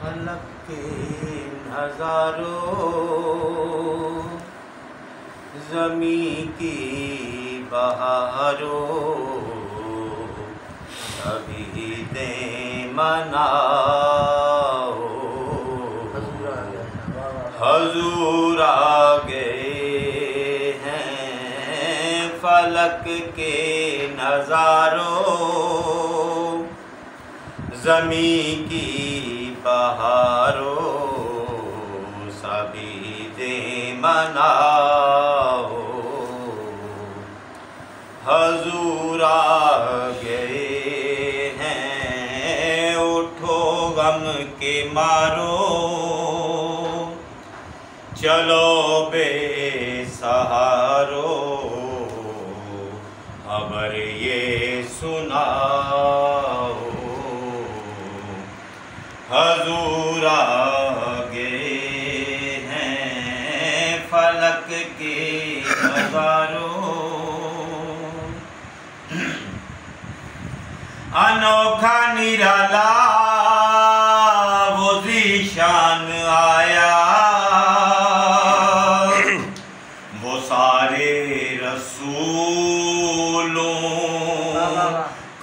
फलक के नज़ारों, ज़मी की बहारों, अभी दे मनाओ। हजूर आ गए हैं फलक के नज़ारों, ज़मी की बहारों, सभी दे मनाओ। हजूर आ गए हैं, उठो गम के मारो, चलो बेसहारो, खबर ये सुनाओ। हजूर आ गए हैं फलक के नज़ारों, अनोखा निराला वो ज़ीशान आया, वो सारे रसूलों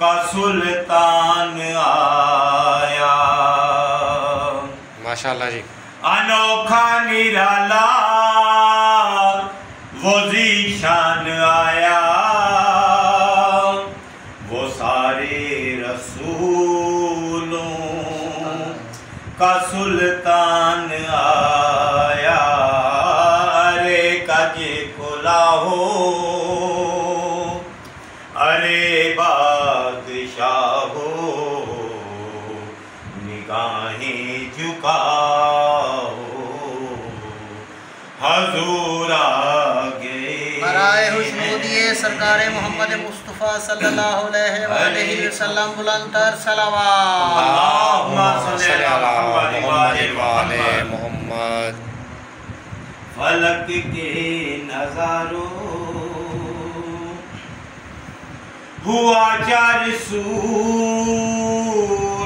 का सुल्तान आया। माशाअल्लाह जी। अनोखा निराला वो ज़ीशान आया, वो सारे रसूलों का सुल्तान आया। अरे कजे खुला हो, अरे बादशाह हो, निगाहें झुकाओ। हजूर आ गए। बराए हुस्नुदिए सरकार मोहम्मद मुस्तफ़ा सल्लल्लाहु अलैहि वसल्लम बुलंदतर सलावत। अल्लाहुम्मा सल्ली अला मोहम्मद। फलक के नज़ारों, हुआ चार सू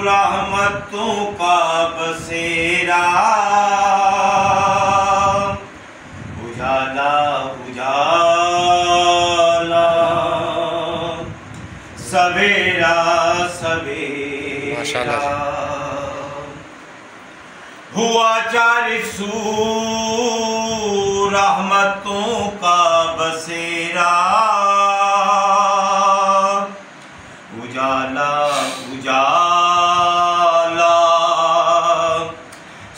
रहमतों का बसेरा, उजाला उजाला, सवेरा सवेरा, हुआ चार सू रहमतों का बसेरा, उजाला उजाला,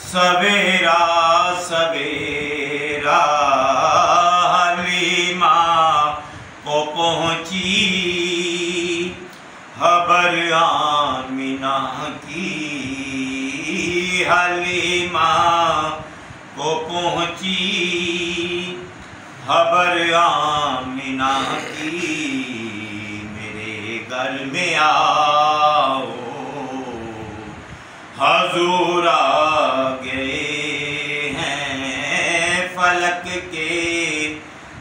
सवेरा सवेरा। हलीमा को पहुँची खबर आमिना की, हलीमा को पहुँची खबर आमिना की, मेरे घर में आओ। हजूर आ गए हैं फलक के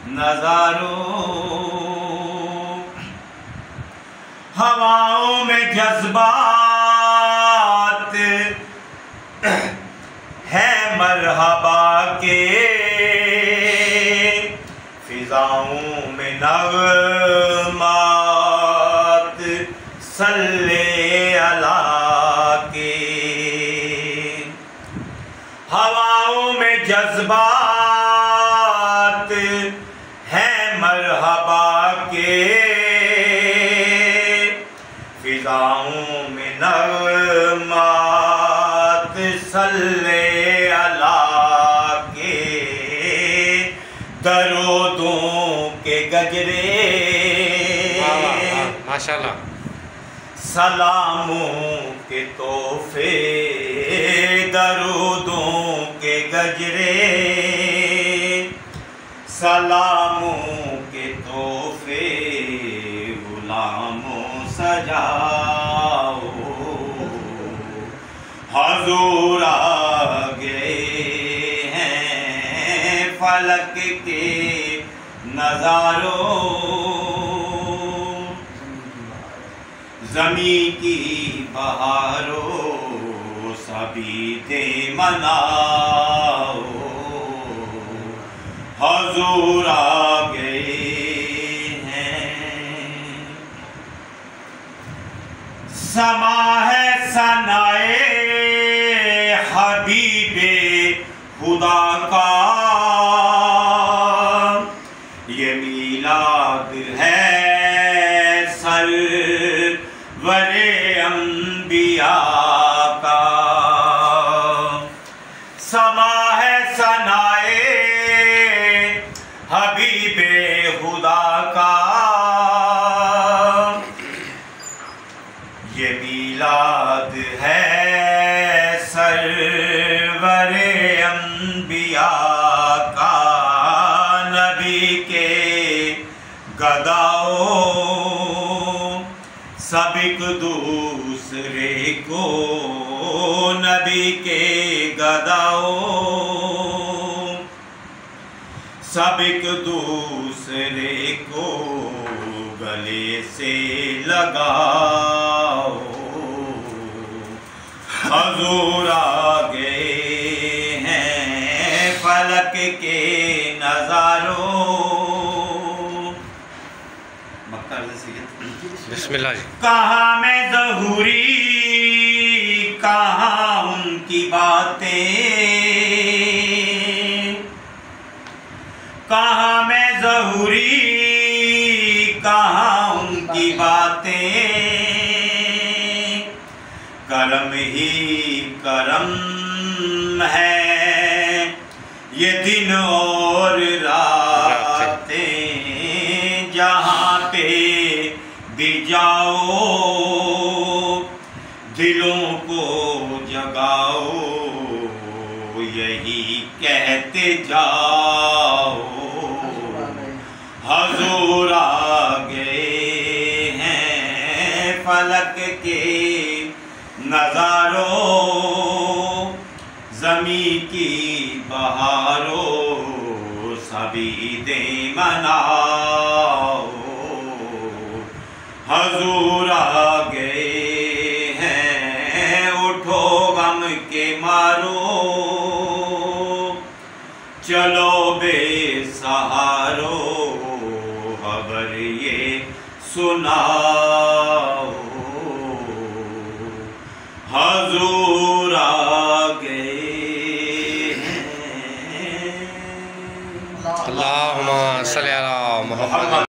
नज़ारों, हवाओं में जज्बात है मरहबा के, फिजाओं में नग़मात सल्ले अला के। हवाओं में जज्बात है मरहबा के, फिजाओं में नग़मात सल्ले अला के। दरूदों के गजरे माशाअल्लाह, सलामों के तोहफे, दरूदों के गजरे, सलामों के तोहफे, गुलामों सजाओ। हजूर आ गए हैं फलक के नज़ारों, ज़मी की बहारों, सभी दे मनाओ, हजूर आ गए हैं। समा है सनाए हबीबे खुदा का, ये मीलाद है सरवरे अंबिया का। समा है सनाए हबीबे खुदा का, ये मीलाद है सरवरे अंबिया का। नबी के गदाओ सब एक दूसरे को, नबी के गदाओ सब एक दूसरे को गले से लगाओ, हजूर आ गए हैं फलक के नजारों। बिस्मिल्लाह जी। कहाँ में ज़हूरी कहाँ उनकी बातें, कहाँ में ज़हूरी कहाँ उनकी बातें। करम ही करम है ये दिन और रातें, जहाँ पे भी जाओ दिलों को जगाओ, यही कहते जाओ, हजूर आ गए हैं फलक के नजारों। जमी की बहारों सभी दे मनाओ, हजूर आ गए हैं। उठो गम के मारो चलो बेसहारो, खबर ये सुना